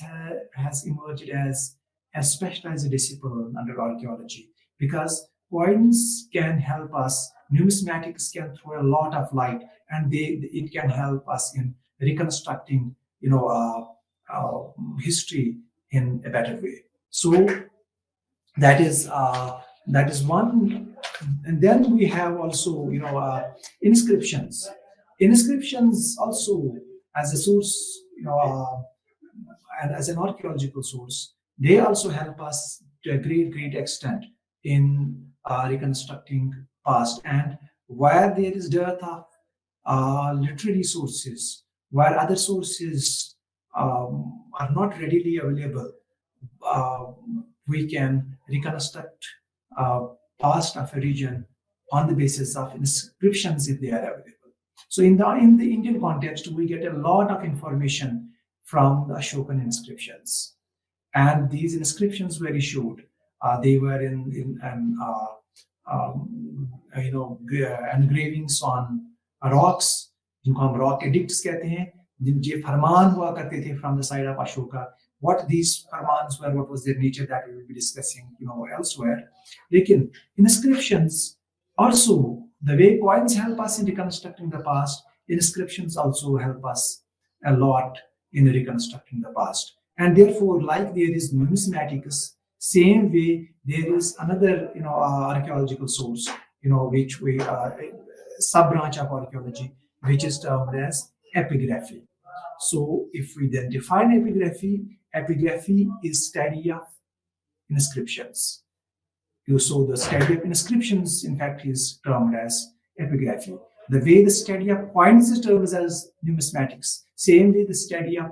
S1: has emerged as a specialized discipline under archaeology, because coins can help us, numismatics can throw a lot of light, and it can help us in reconstructing history in a better way. So that is one. And then we have also inscriptions. Inscriptions also, as a source, and as an archaeological source, they also help us to a great extent in reconstructing past. And where there is dearth of literary sources, where other sources are not readily available, we can reconstruct past of a region on the basis of inscriptions if they are available. So in the Indian context, we get a lot of information from the Ashokan inscriptions, and these inscriptions were issued. They were in engravings on rocks, जिनको हम rock edicts कहते हैं. ये फरमान हुआ करते थे from the side of Ashoka. What these farmans were, what was their nature, that we will be discussing, elsewhere. लेकिन inscriptions also, the way coins help us in reconstructing the past, inscriptions also help us a lot in reconstructing the past. And therefore, like there is numismatics, same way there is another, archaeological source, which we sub branch of archaeology, which is termed as epigraphy. So if we then define epigraphy is study of inscriptions. So the study of inscriptions, in fact, is termed as epigraphy. The way the study of coins is termed as numismatics, same way the study of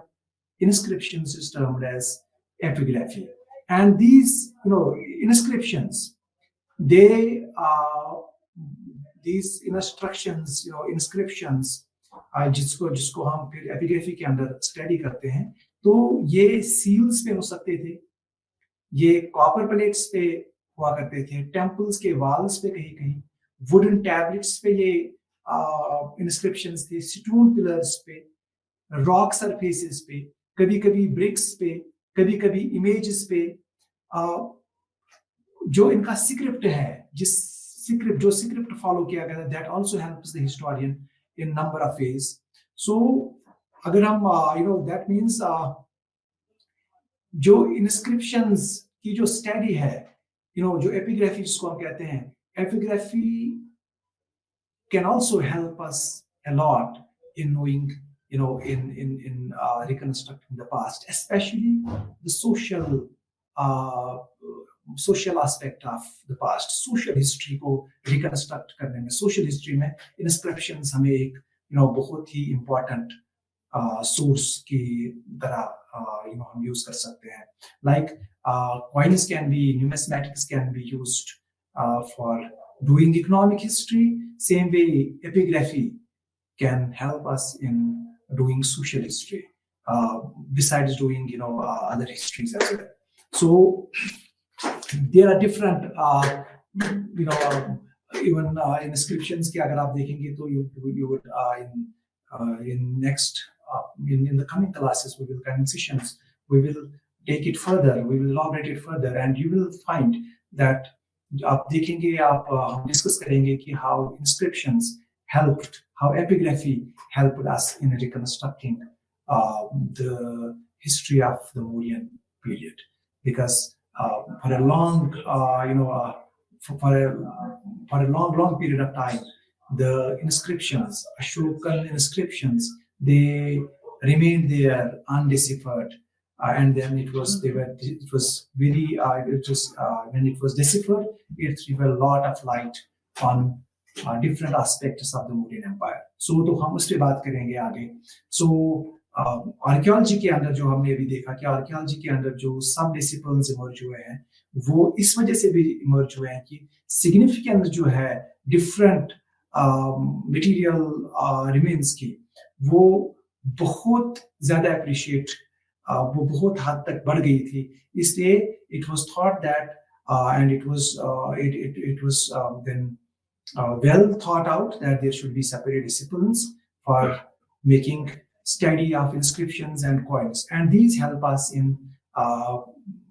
S1: inscriptions is termed as epigraphy. And these, inscriptions, they these instructions, inscriptions, जिसको हम फिर epigraphy के अंदर study करते हैं, तो ये seals पे हो सकते थे, ये कॉपर प्लेट्स पे हुआ करते थे, टेम्पल्स के वॉल्स पे कहीं कहीं, वुडन टैबलेट्स पे ये इंस्क्रिप्शंस थे, स्टोन पिलर्स पे, रॉक सरफेसेस पे, कभी कभी ब्रिक्स पे, कभी कभी इमेजेस पे, जो इनका स्क्रिप्ट है, जो स्क्रिप्ट फॉलो किया गया, that also helps the historian in number of ways. So अगर हम that means जो inscriptions की जो study है, जो epigraphy जिसको हम कहते हैं, epigraphy can also help us a lot in knowing, in reconstructing the past, especially the social aspect of the past, social history को reconstruct करने में, social history में inscriptions हमें एक बहुत ही important source की तरह हम use कर सकते हैं. Like coins can be, numismatics can be used for doing economic history. Same way epigraphy can help us in doing social history, besides doing other histories as well. So there are different even inscriptions के अगर आप देखेंगे तो you would in next in the coming classes, we will coming sessions, we will take it further, we will elaborate it further, and you will find that आप देखेंगे, हम discuss करेंगे कि how inscriptions helped, how epigraphy helped us in reconstructing the history of the Mauryan period, because for a long, for a long period of time, the inscriptions, Ashokan inscriptions, they remained there undeciphered, and then it was very when it was deciphered, it threw a lot of light on different aspects of the Mauryan Empire. So तो हम उस पे बात करेंगे आगे. So archaeology के अंदर जो हमने अभी देखा कि आर्कियोलॉजी के अंदर जो सब डिसिप्लिन्स इमर्ज हुए हैं, वो इस वजह से भी इमर्ज हुए हैं कि सिग्निफिकेंस जो है डिफरेंट मटेरियल रिमेन्स की, वो बहुत ज्यादा अप्रिशिएट, वो बहुत हद तक बढ़ गई थी. इसलिए it was thought that and it was then well thought out that there should be separate disciplines for making study of inscriptions and coins, and these help us in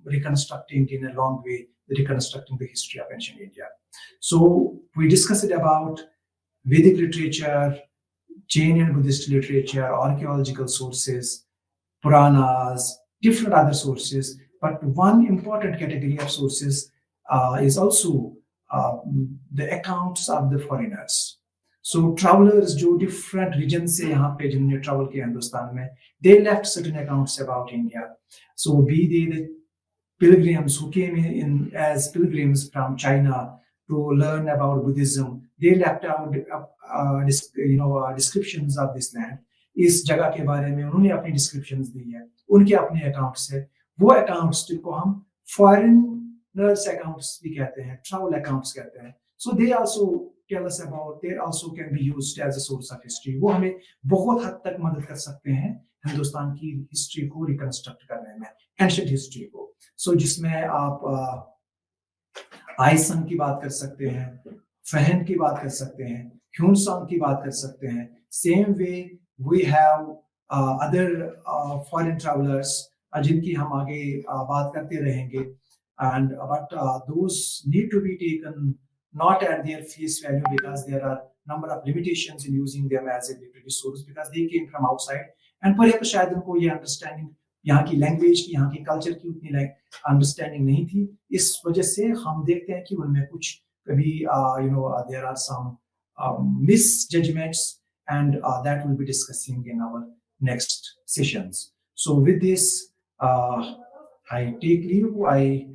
S1: reconstructing in a long way, reconstructing the history of ancient India. So we discussed about Vedic literature, Jain and Buddhist literature, archaeological sources, Puranas, different other sources, but one important category of sources is also the accounts of the foreigners. So travelers जो different regions से यहाँ पे जिन्होंने travel किया हिंदुस्तान में, they left certain accounts about India. So be they the pilgrims who came in as pilgrims from China to learn about Buddhism, they left out descriptions of this land. इस जगह के बारे में उन्होंने अपनी descriptions दी है, उनके अपने accounts है. वो accounts को हम foreigners accounts भी कहते हैं, travel accounts कहते हैं. So they also tell us about, they also can be used as a source of history. वो हमें बहुत हद तक मदद कर सकते हैं हिंदुस्तान की हिस्ट्री को रिकंस्ट्रक्ट करने में, एंशिएंट हिस्ट्री को. So जिसमें आप आइसन की बात कर सकते हैं, फहन की बात कर सकते हैं, ह्यूनसॉन्ग की बात कर सकते हैं. Same way we have other foreign travelers जिनकी हम आगे बात करते रहेंगे, and but those need to be taken not at their face value, because there are number of limitations in using them as a literary source, because they came from outside, and पर तो शायद उनको ये understanding यहाँ की language की, यहाँ की कल्चर की उतनी अंडरस्टैंडिंग नहीं थी। इस वजह से हम देखते हैं कि उनमें कुछ कभी there are some misjudgments, and that we'll be discussing in our next sessions. So with this, I take leave. I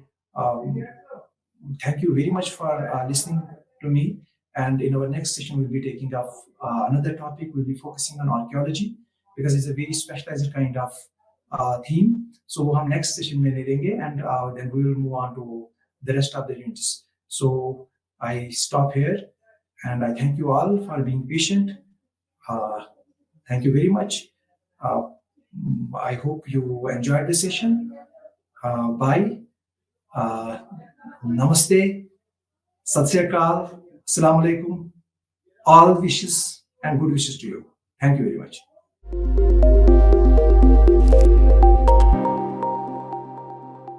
S1: thank you very much for listening to me. And in our next session, we'll be taking up another topic. We'll be focusing on archaeology, because it's a very specialized kind of theme. So हम next session में ले लेंगे, and then we will move on to the rest of the units. So I stop here, and I thank you all for being patient. Thank you very much. I hope you enjoyed the session. Bye. Namaste. Sat Sri Akal. Assalamu alaikum. All wishes and good wishes to you. Thank you very much.